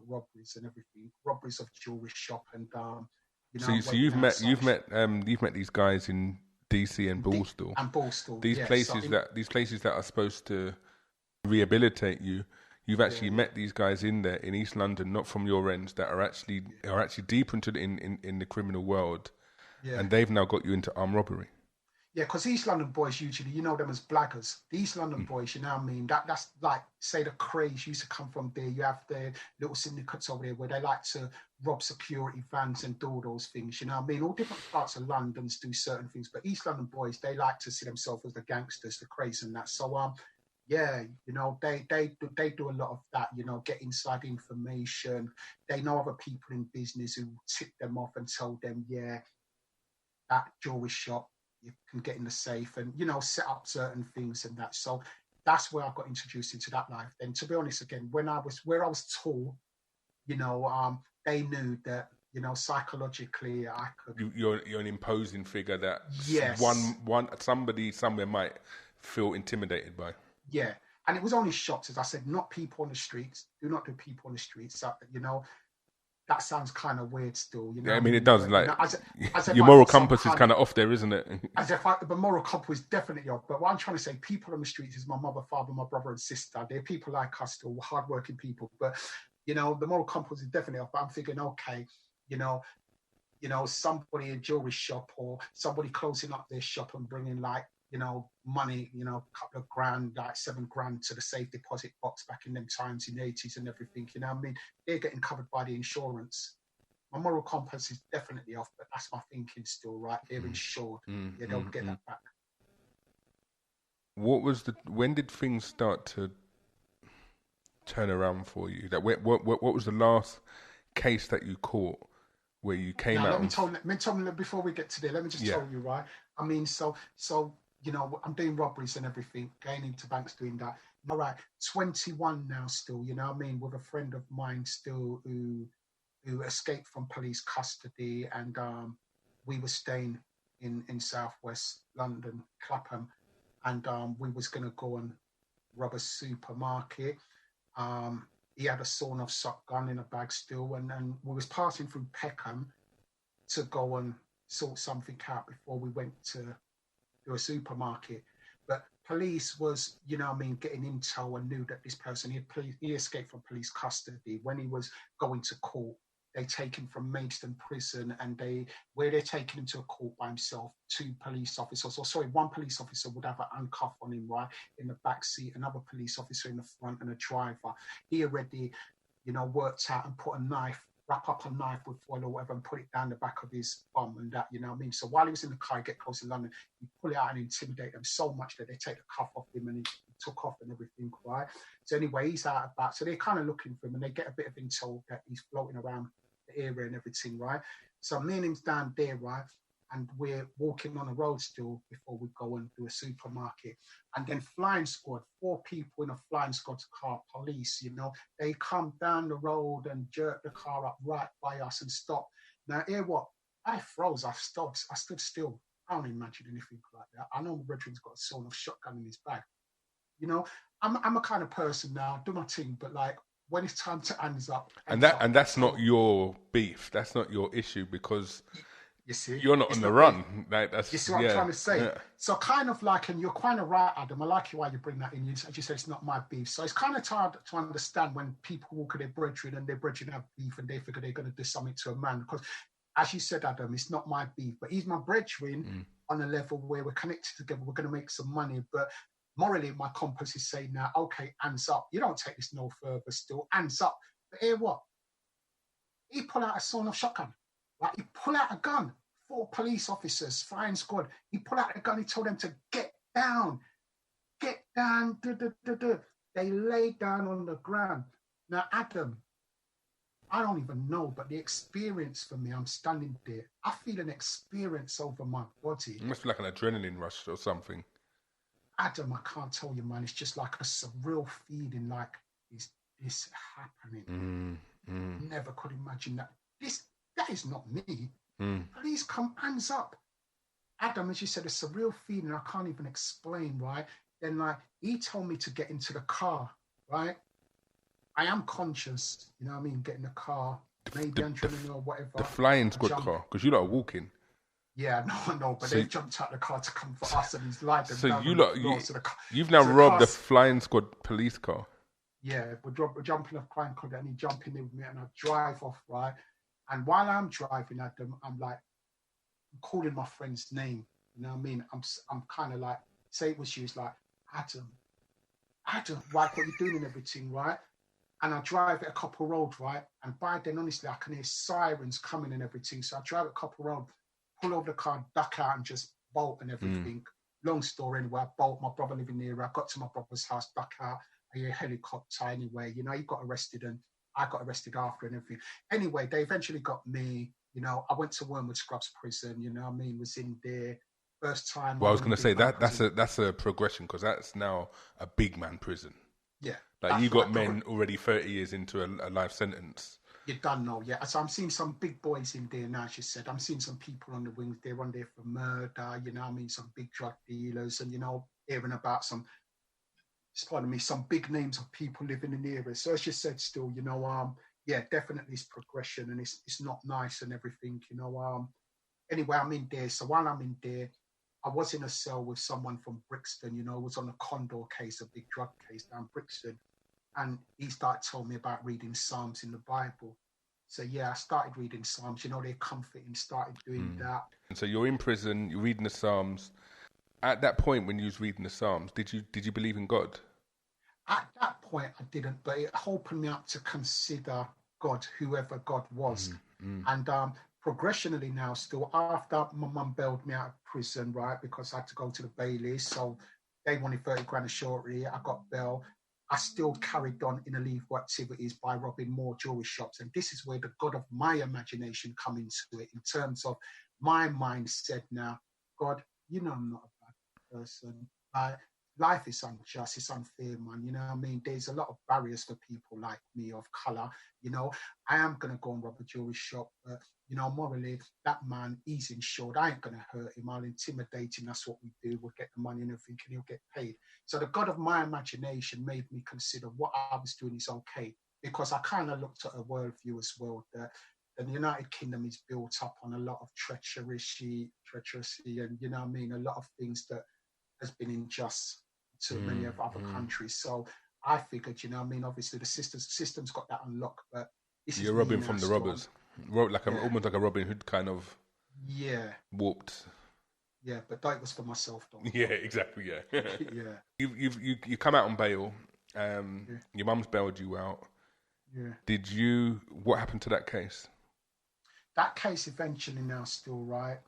robberies and everything, robberies of jewelry shop and you know. So you've met these guys in DC and Borstal. These places that are supposed to rehabilitate you. You've actually met these guys in there in East London, not from your ends, that are actually deep into in the criminal world, and they've now got you into armed robbery. Yeah, because East London boys usually, you know them as blaggers. The East London boys, you know what I mean? That's like, say the craze used to come from there. You have the little syndicates over there where they like to rob security vans and do all those things, you know what I mean? All different parts of London do certain things, but East London boys, they like to see themselves as the gangsters, the craze and that. So yeah, you know, they do a lot of that, you know, get inside information. They know other people in business who tip them off and tell them, yeah, that jewelry shop, you can get in the safe and, you know, set up certain things and that. So that's where I got introduced into that life. And to be honest, again, where I was tall, you know, they knew that, you know, psychologically I could. You're an imposing figure that somebody somewhere might feel intimidated by. Yeah, and it was only shots, as I said, not people on the streets. Do not do people on the streets. So, you know, that sounds kind of weird still. You know, yeah, I mean, it does. Like, you know, your moral compass is kind of off there, isn't it? As if the moral compass is definitely off. But what I'm trying to say, people on the streets is my mother, father, my brother, and sister. They're people like us, still hardworking people. But you know, the moral compass is definitely off. But I'm thinking, okay, you know, somebody in a jewelry shop or somebody closing up their shop and bringing like, money, a couple of grand, like $7,000 to the safe deposit box back in them times in the 80s and everything, you know what I mean? They're getting covered by the insurance. My moral compass is definitely off, but that's my thinking still, right? They're insured. They'll get that back. When did things start to turn around for you? That what was the last case that you caught where you came out? Let me tell you before we get to there. Let me just tell you, right? I mean, so I'm doing robberies and everything, going into banks, doing that. All right, 21 now, still. You know what I mean? With a friend of mine still who escaped from police custody, and we were staying in southwest London, Clapham, and we was gonna go and rob a supermarket. He had a sawn-off shotgun in a bag still, and we was passing through Peckham to go and sort something out before we went to do a supermarket. But police was, getting intel and knew that this person, he escaped from police custody. When he was going to court, they take him from Maidstone prison, and they're taking him to a court by himself, one police officer would have an handcuff on him, right, in the back seat, another police officer in the front, and a driver. He already, worked out and wrap up a knife with foil or whatever and put it down the back of his bum and that, you know what I mean? So while he was in the car, he get close to London, he pull it out and intimidate them so much that they take the cuff off him and he took off and everything, right? So anyway, he's out of that. So they're kind of looking for him and they get a bit of intel that he's floating around the area and everything, right? So me and him's down there, right? And we're walking on the road still before we go and do a supermarket. And then flying squad, 4 people in a flying squad car, police, they come down the road and jerk the car up right by us and stop. Now, hear what? I froze. I stood still. I don't imagine anything like that. I know my brethren's got a sawn-off shotgun in his bag. I'm a kind of person now, do my thing, but like, when it's time to hands up. And that's not your beef. That's not your issue because... You see, you're not on the run. Like, that's, you see what I'm trying to say? Yeah. So kind of like, and you're kind of right, Adam. I like you why you bring that in. As you said, it's not my beef. So it's kind of hard to understand when people walk at their brethren and their brethren have beef and they figure they're going to do something to a man. Because as you said, Adam, it's not my beef, but he's my brethren on a level where we're connected together. We're going to make some money. But morally, my compass is saying now, okay, hands up. You don't take this no further still. Hands up. But hear what? He pulled out a sawn-off shotgun. Like, he pulled out a gun. 4 police officers, flying squad. He pulled out a gun. He told them to get down. Get down. They laid down on the ground. Now, Adam, I don't even know, but the experience for me, I'm standing there. I feel an experience over my body. It must be like an adrenaline rush or something. Adam, I can't tell you, man. It's just like a surreal feeling, like, is this happening? Never could imagine that. That is not me. Please come, hands up. Adam, as you said, a surreal feeling I can't even explain, right? Then, like, he told me to get into the car, right? I am conscious, you know what I mean? Get in the car, maybe adrenaline or whatever. The flying squad car, because you lot are walking. Yeah, no, but they jumped out the car to come for us and he's lied them. So you've now robbed the flying squad police car. Yeah, we're jumping off flying squad and he jumped in with me and I drive off, right? And while I'm driving at them, I'm like, I'm calling my friend's name. You know what I mean? I'm kind of like, say it was you, it's like, Adam, right, what you doing and everything, right? And I drive it a couple roads, right? And by then, honestly, I can hear sirens coming and everything. So I drive a couple roads, pull over the car, duck out and just bolt and everything. Long story anyway, I bolt, my brother living near, I got to my brother's house, duck out, I hear a helicopter anyway. He got arrested and I got arrested after and everything. Anyway, they eventually got me. I went to Wormwood Scrubs prison. You know what I mean? Was in there first time. Well, I was going to say that's a progression because that's now a big man prison. Yeah, like you got men already 30 years into a life sentence. You're done now, yeah. So I'm seeing some big boys in there now. She said I'm seeing some people on the wings. They're on there for murder. You know what I mean? Some big drug dealers, and hearing about some big names of people living in the area. So as you said, still, yeah, definitely it's progression and it's not nice and everything, Anyway, I'm in there. So while I'm in there, I was in a cell with someone from Brixton, was on a Condor case, a big drug case down Brixton. And he started telling me about reading Psalms in the Bible. So yeah, I started reading Psalms. You know, they're comforting. Started doing that. And so you're in prison. You're reading the Psalms. At that point, when you was reading the Psalms, did you believe in God? At that point, I didn't, but it opened me up to consider God, whoever God was. And progressionally now, still after my mum bailed me out of prison, right, because I had to go to the Bailey, so they wanted 30 grand a shortly. I got bail. I still carried on in illegal activities by robbing more jewelry shops, and this is where the God of my imagination come into it. In terms of my mindset now, God, you know I'm not a bad person. Life is unjust, it's unfair, man. You know what I mean? There's a lot of barriers for people like me of colour. You know, I am going to go and rob a jewelry shop, but, you know, morally, that man, he's insured. I ain't going to hurt him. I'll intimidate him. That's what we do. We'll get the money and everything, and he'll get paid. So the God of my imagination made me consider what I was doing is okay, because I kind of looked at a worldview as well, that the United Kingdom is built up on a lot of treachery, and, you know what I mean, a lot of things that has been unjust to many of other countries. So I figured, you know, I mean, obviously the system's got that unlocked, but you're robbing from the robbers, almost like a Robin Hood kind of. Yeah. Warped. Yeah, but that was for myself, though. Yeah, exactly. Yeah. Yeah. You come out on bail. Your mum's bailed you out. Yeah. What happened to that case? That case eventually now still, right?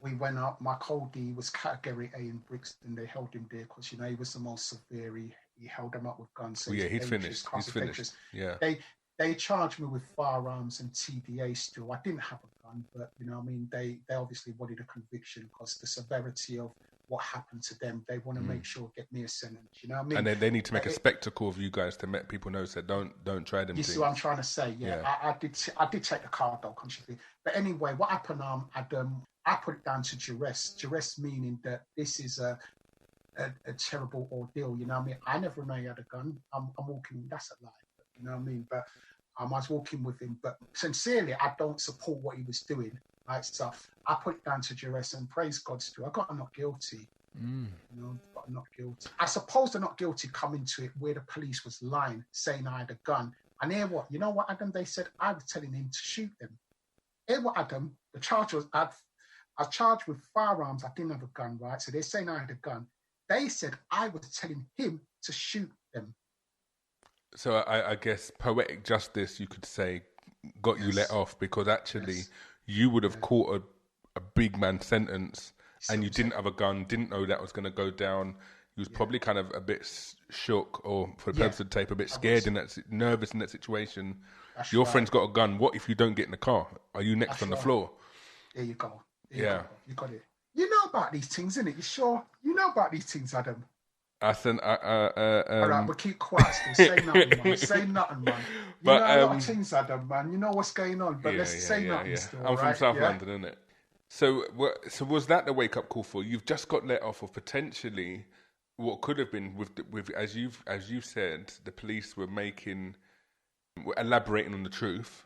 We went up. My Cody was category A in Brixton. They held him there because, you know, he was the most severe. He held them up with guns. So he's finished. He's finished. Yeah. They charged me with firearms and TDA still. I didn't have a gun, but, you know what I mean? They obviously wanted a conviction because the severity of what happened to them, they want to make sure get me a sentence. You know what I mean? And they need to make a spectacle of you guys to let people know. So don't try them. You see what I'm trying to say? Yeah. I did take the car though, consciously. But anyway, what happened? I put it down to duress. Duress meaning that this is a terrible ordeal. You know what I mean? I never really had a gun. I'm walking. That's a lie. But, you know what I mean? But I was walking with him. But sincerely, I don't support what he was doing. Right? So I put it down to duress, and praise God still. I got not guilty. You know, but not guilty. I suppose they're not guilty coming to it where the police was lying, saying I had a gun. And hear what? You know what, Adam? They said I was telling him to shoot them. Hear what, Adam? The charge was I was charged with firearms. I didn't have a gun, right? So they're saying I had a gun. They said I was telling him to shoot them. So I guess poetic justice, you could say, got you let off because actually you would have caught a big man sentence and you didn't have a gun, didn't know that was going to go down. You was probably kind of a bit shook or, for the purpose of the tape, a bit scared nervous in that situation. That's Your friend's got a gun. What if you don't get in the car? Are you next on the floor? There you go. You got it. You know about these things, innit? You sure? You know about these things, Adam? I said, all right, but keep quiet still. Say nothing, man. Say nothing, man. You know a lot of things, Adam, man. You know what's going on, but let's say nothing still. I'm from South London, innit? So was that the wake-up call for you? You've just got let off of potentially what could have been with as you've said, the police were elaborating on the truth.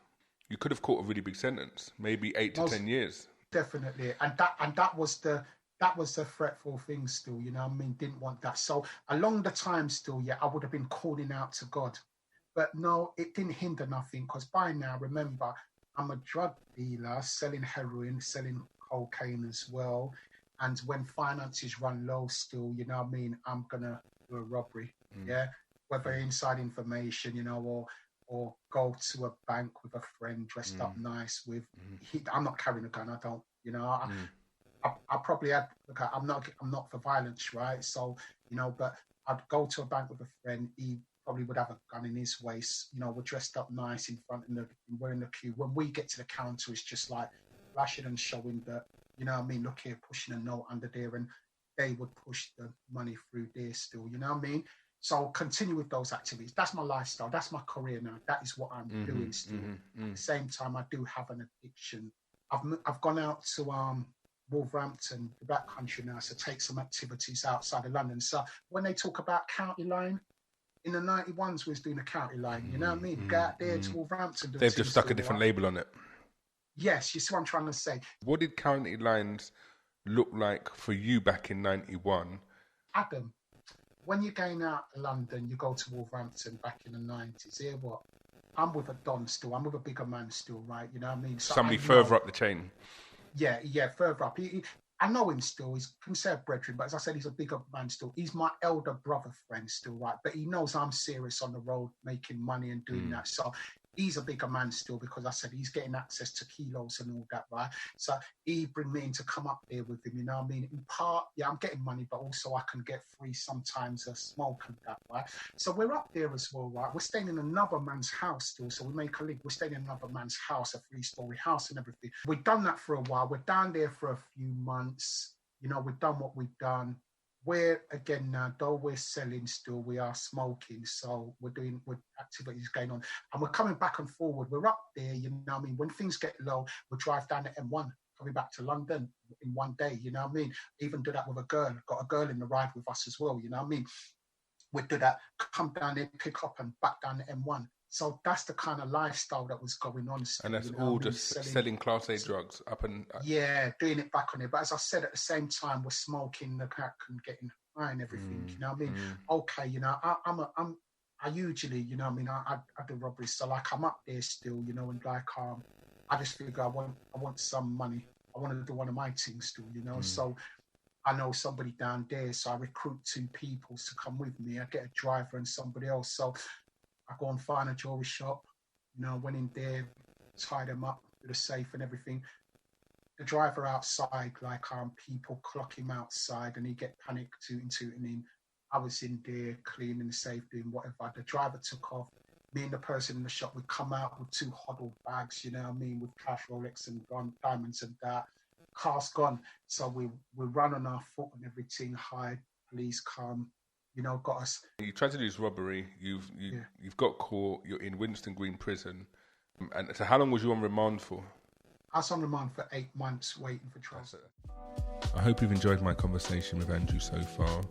You could have caught a really big sentence, maybe 8 to 10 years. Definitely, and that was the fretful thing still, you know what I mean? Didn't want that. So along the time still, I would have been calling out to God. But no, it didn't hinder nothing because by now, remember, I'm a drug dealer selling heroin, selling cocaine as well. And when finances run low still, you know what I mean, I'm going to do a robbery, whether inside information, you know, or go to a bank with a friend dressed up nice with, I'm not carrying a gun, I don't, you know, I probably had, I'm not for violence, right? So, you know, but I'd go to a bank with a friend, he probably would have a gun in his waist, you know, we're dressed up nice in front and we're in the queue. When we get to the counter, it's just like flashing and showing that, you know what I mean, look here, pushing a note under there, and they would push the money through there still, you know what I mean? So continue with those activities. That's my lifestyle. That's my career now. That is what I'm doing still. At the same time, I do have an addiction. I've gone out to Wolverhampton, the Black Country now, to take some activities outside of London. So when they talk about county line, in the 91s we was doing a county line, you know what I mean? Go out there to Wolverhampton. They've just stuck a different label on it. Yes, you see what I'm trying to say. What did county lines look like for you back in 91? Adam, when you're going out of London, you go to Wolverhampton back in the 90s. Hear what? I'm with a don still. I'm with a bigger man still, right? You know what I mean? So somebody further up the chain. Yeah, further up. I know him still. He's considered brethren, but as I said, he's a bigger man still. He's my elder brother friend still, right? But he knows I'm serious on the road, making money and doing that. So he's a bigger man still, because I said he's getting access to kilos and all that, right? So he bring me in to come up there with him, you know what I mean? In part, yeah, I'm getting money, but also I can get free sometimes a smoke and that, right? So we're up there as well, right? We're staying in another man's house still. So we make a link. We're staying in another man's house, a 3-story house and everything. We've done that for a while. We're down there for a few months. You know, we've done what we've done. We're, again, now, though we're selling still, we are smoking. So we're doing activities going on. And we're coming back and forward. We're up there, you know what I mean? When things get low, we drive down the M1, coming back to London in one day, you know what I mean? Even do that with a girl. Got a girl in the ride with us as well, you know what I mean? We'd do that, come down there, pick up and back down the M1. So that's the kind of lifestyle that was going on still, and that's, you know, all just selling Class A drugs up and... Yeah, doing it back on it. But as I said, at the same time, we're smoking the crack and getting high and everything, you know what I mean? Okay, you know, I usually, you know what I mean, I do robberies. So, like, I'm up there still, you know, and, like, I just figure I want some money. I want to do one of my things still, you know? So I know somebody down there, so I recruit 2 people to come with me. I get a driver and somebody else. So I go and find a jewelry shop, you know, went in there, tied them up with a safe and everything. The driver outside, like, people clock him outside and he get panicked, tooting in. I was in there cleaning the safe, doing whatever. The driver took off. Me and the person in the shop would come out with 2 huddled bags, you know what I mean, with cash, Rolex and diamonds and that. Car's gone. So we run on our foot and everything, hide, police come, you know, got us. You tried to do this robbery, you've got caught, you're in Winston Green prison. And so how long was you on remand for? I was on remand for 8 months waiting for trial. I hope you've enjoyed my conversation with Andrew so far.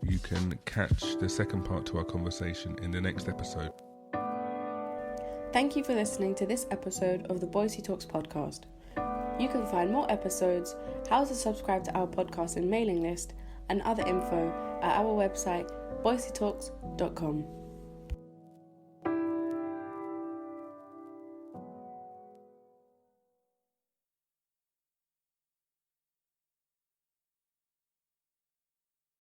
You can catch the second part to our conversation in the next episode. Thank you for listening to this episode of the Boycey Talks podcast. You can find more episodes, how to subscribe to our podcast and mailing list, and other info at our website, boyceytalks.com.